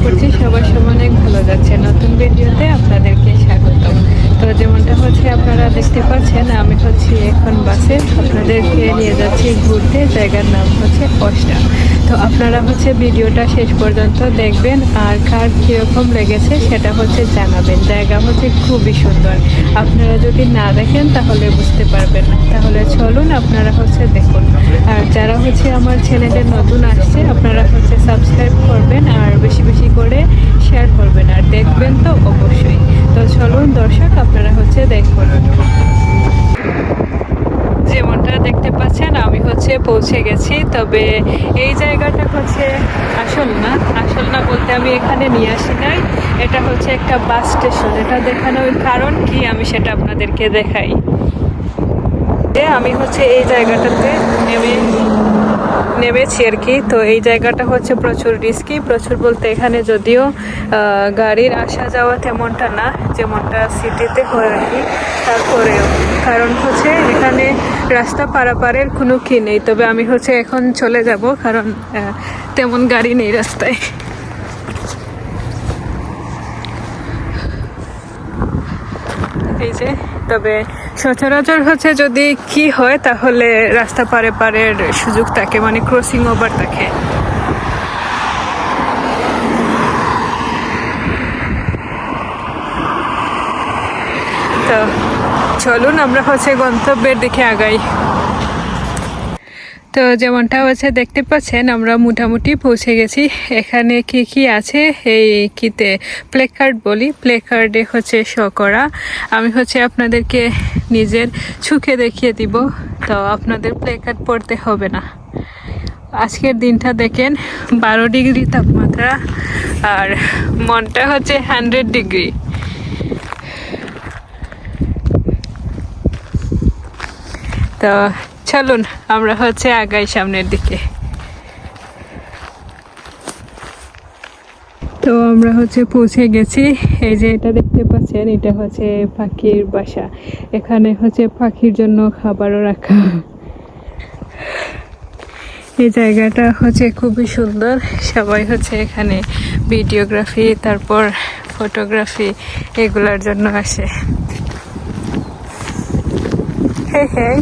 করছি সবার সময় অনেক ভালো যাচ্ছে। নতুন ভিডিওতে আপনাদেরকে স্বাগতম। তো যেমনটা হচ্ছে আপনারা দেখতে পাচ্ছেন, আমি হচ্ছে এখন বাসে আপনাদেরকে নিয়ে যাচ্ছি ঘুরতে। জায়গার নাম হচ্ছে কষ্টা। তো আপনারা হচ্ছে ভিডিওটা শেষ পর্যন্ত দেখবেন, আর কার কীরকম লেগেছে সেটা হচ্ছে জানাবেন। জায়গা হচ্ছে খুবই সুন্দর, আপনারা যদি না দেখেন তাহলে বুঝতে পারবেন না। তাহলে চলুন আপনারা হচ্ছে দেখুন। আর যারা হচ্ছে আমার চ্যানেলে নতুন আসছে, আপনারা হচ্ছে সাবস্ক্রাইব করবেন আর বেশি বেশি করে শেয়ার করবেন, আর দেখবেন তো অবশ্যই। তো চলুন দর্শক, আপনারা হচ্ছে দেখুন। যেমনটা দেখতে পাচ্ছেন, আমি হচ্ছে পৌঁছে গেছি। তবে এই জায়গাটা হচ্ছে আসল না বলতে আমি এখানে নিয়ে আসি নাই। এটা হচ্ছে একটা বাস স্টেশন। এটা দেখানোর কারণ কি আমি সেটা আপনাদেরকে দেখাই। আমি হচ্ছে এই জায়গাটাতে নেমেছি আর কি। তো এই জায়গাটা হচ্ছে প্রচুর রিস্কি, প্রচুর বলতে এখানে যদিও গাড়ির আসা যাওয়া তেমনটা না যেমনটা সিটিতে হয় আর কি, তারপরেও কারণ হচ্ছে এখানে রাস্তা পারাপারের কোনো কি নেই। তবে আমি হচ্ছে এখন চলে যাব, কারণ তেমন গাড়ি নেই রাস্তায়। এই যে, তবে সচরাচর হচ্ছে যদি কি হয় তাহলে রাস্তা পারের সুযোগ থাকে, মানে ক্রসিং ওভার থাকে। তো চলুন আমরা হচ্ছে গন্তব্যের দিকে আগাই। তো যেমনটা হচ্ছে দেখতে পাচ্ছেন, আমরা মোটামুটি পৌঁছে গেছি। এখানে কি কি আছে এই কিতে প্লে কার্ড বলি, প্লে কার্ডে হচ্ছে শো করা। আমি হচ্ছে আপনাদেরকে নিজের চোখে দেখিয়ে দিব, তো আপনাদের প্লে কার্ড পড়তে হবে না। আজকের দিনটা দেখেন, 12 ডিগ্রি তাপমাত্রা, আর মনটা হচ্ছে 100 ডিগ্রি। তো চলুন আমরা হচ্ছে আগাই সামনের দিকে। তো আমরা হচ্ছে পৌঁছে গেছি। এই যে এটা দেখতে পাচ্ছেন, এটা হচ্ছে পাখির বাসা। এখানে হচ্ছে পাখির জন্য খাবারও রাখা। এই জায়গাটা হচ্ছে খুবই সুন্দর। সবাই হচ্ছে এখানে ভিডিওগ্রাফি তারপর ফটোগ্রাফি এগুলোর জন্য আসে। হ্যাঁ হ্যাঁ,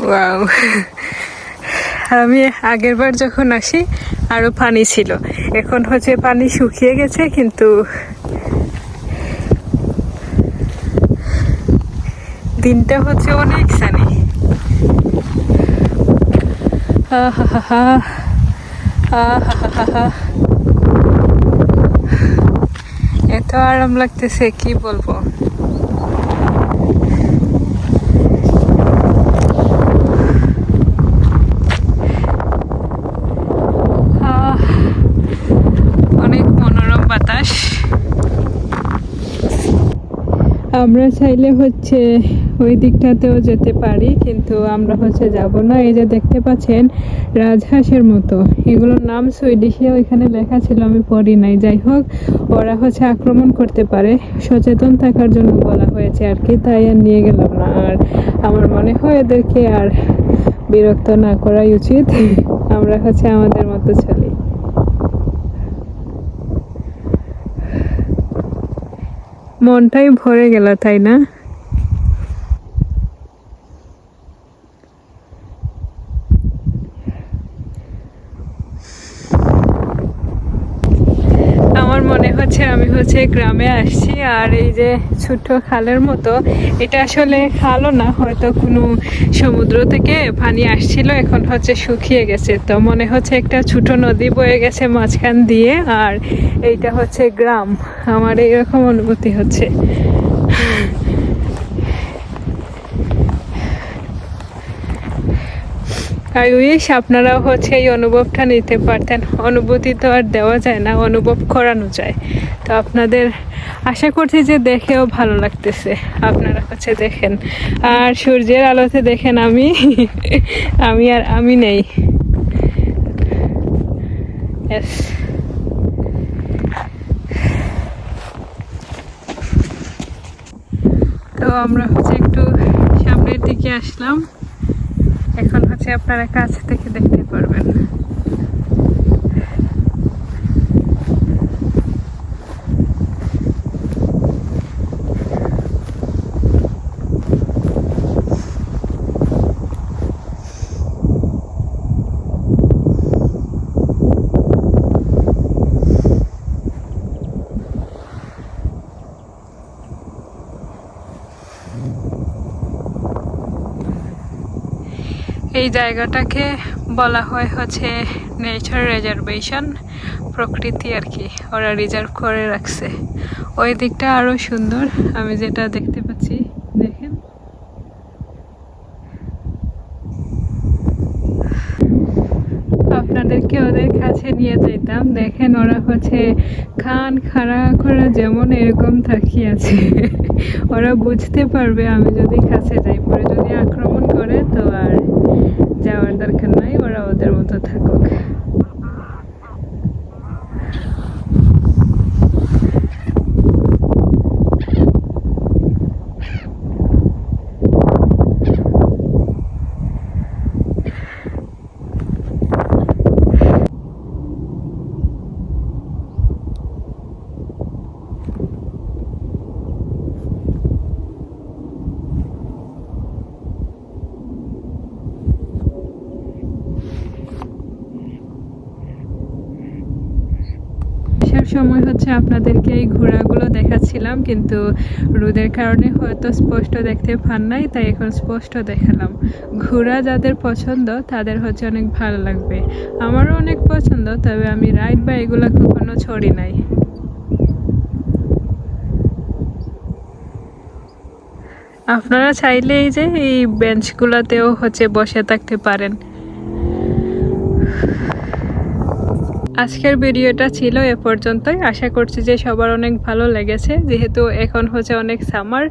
ওয়াও। আমি আগের বার যখন আসি আরো পানি ছিল, এখন হচ্ছে পানি শুকিয়ে গেছে, কিন্তু দিনটা হচ্ছে অনেক সানি। এত আরাম লাগতেছে কি বলবো। অনেক মনোরম বাতাস। আমরা চাইলে হচ্ছে ওই দিকটাতেও যেতে পারি, কিন্তু আমরা হচ্ছে যাব না। এই যে দেখতে পাচ্ছেন রাজহাঁসের মতো, এগুলোর নাম সুইডিশে ওইখানে লেখা ছিল, আমি পড়ি নাই। যাই হোক, ওরা হচ্ছে আক্রমণ করতে পারে, সচেতন থাকার জন্য বলা হয়েছে আর কি, তাই আর নিয়ে গেলাম না। আর আমার মনে হয় এদেরকে আর বিরক্ত না করাই উচিত। আমরা হচ্ছে আমাদের মতো চলি। মনটাই ভরে গেল, তাই না? আমার মনে হচ্ছে আমি হচ্ছে গ্রামে আসছি। আর এই যে ছোট্ট খালের মতো, এটা আসলে খালও না, হয়তো কোনো সমুদ্র থেকে পানি আসছিল, এখন হচ্ছে শুকিয়ে গেছে। তো মনে হচ্ছে একটা ছোট নদী বয়ে গেছে মাঝখান দিয়ে, আর এইটা হচ্ছে গ্রাম। আমার এইরকম অনুভূতি হচ্ছে। আই উইশ আপনারাও হচ্ছে এই অনুভবটা নিতে পারতেন। অনুভূতি তো আর দেওয়া যায় না, অনুভব করানো যায়। তো আপনাদের আশা করছি যে দেখেও ভালো লাগতেছে। আপনারা হচ্ছে দেখেন, আর সূর্যের আলোতে দেখেন আমি নেই। তো আমরা হচ্ছে একটু সামনের দিকে আসলাম। এখন হচ্ছে আপনারা কাছ থেকে দেখতে পারবেন। এই জায়গাটাকে বলা হয় হচ্ছে নেচার রিজার্ভেশন, প্রকৃতি আর কি ওরা রিজার্ভ করে রাখছে। ওই দিকটা আরো সুন্দর, আমি যেটা দেখতে পাচ্ছি দেখেন। আপনাদেরকে ওদের কাছে নিয়ে যেতাম, দেখেন ওরা হচ্ছে খান খাড়া করা যেমন এরকম তাকিয়ে আছে। ওরা বুঝতে পারবে আমি যদি কাছে যাই, পরে যদি আক্রমণ করে তো আর যাওয়ার দরকার নাই, ওরা ওদের মতো থাকুক। সময় হচ্ছে আপনাদেরকে এই ঘোড়াগুলো দেখাচ্ছিলাম, কিন্তু রোদের কারণে হয়তো স্পষ্ট দেখতে পান নাই, তাই এখন স্পষ্ট দেখালাম। ঘোড়া যাদের পছন্দ তাদের হচ্ছে অনেক ভালো লাগবে, আমারও অনেক পছন্দ, তবে আমি রাইড বা এগুলো কখনো ছড়ি নাই। আপনারা চাইলে এই যে এই বেঞ্চগুলোতেও হচ্ছে বসে থাকতে পারেন। আজকের ভিডিওটা ছিল এ পর্যন্তই। আশা করছি যে সবার অনেক ভালো লেগেছে, যেহেতু এখন হচ্ছে অনেক সামার,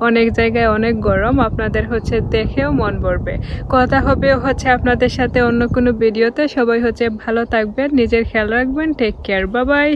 অনেক জায়গায় অনেক গরম, আপনাদের হচ্ছে দেখেও মন ভরবে। কথা হবে হচ্ছে আপনাদের সাথে অন্য কোনো ভিডিওতে। সবাই হচ্ছে ভালো থাকবেন, নিজের খেয়াল রাখবেন। Take care, bye by.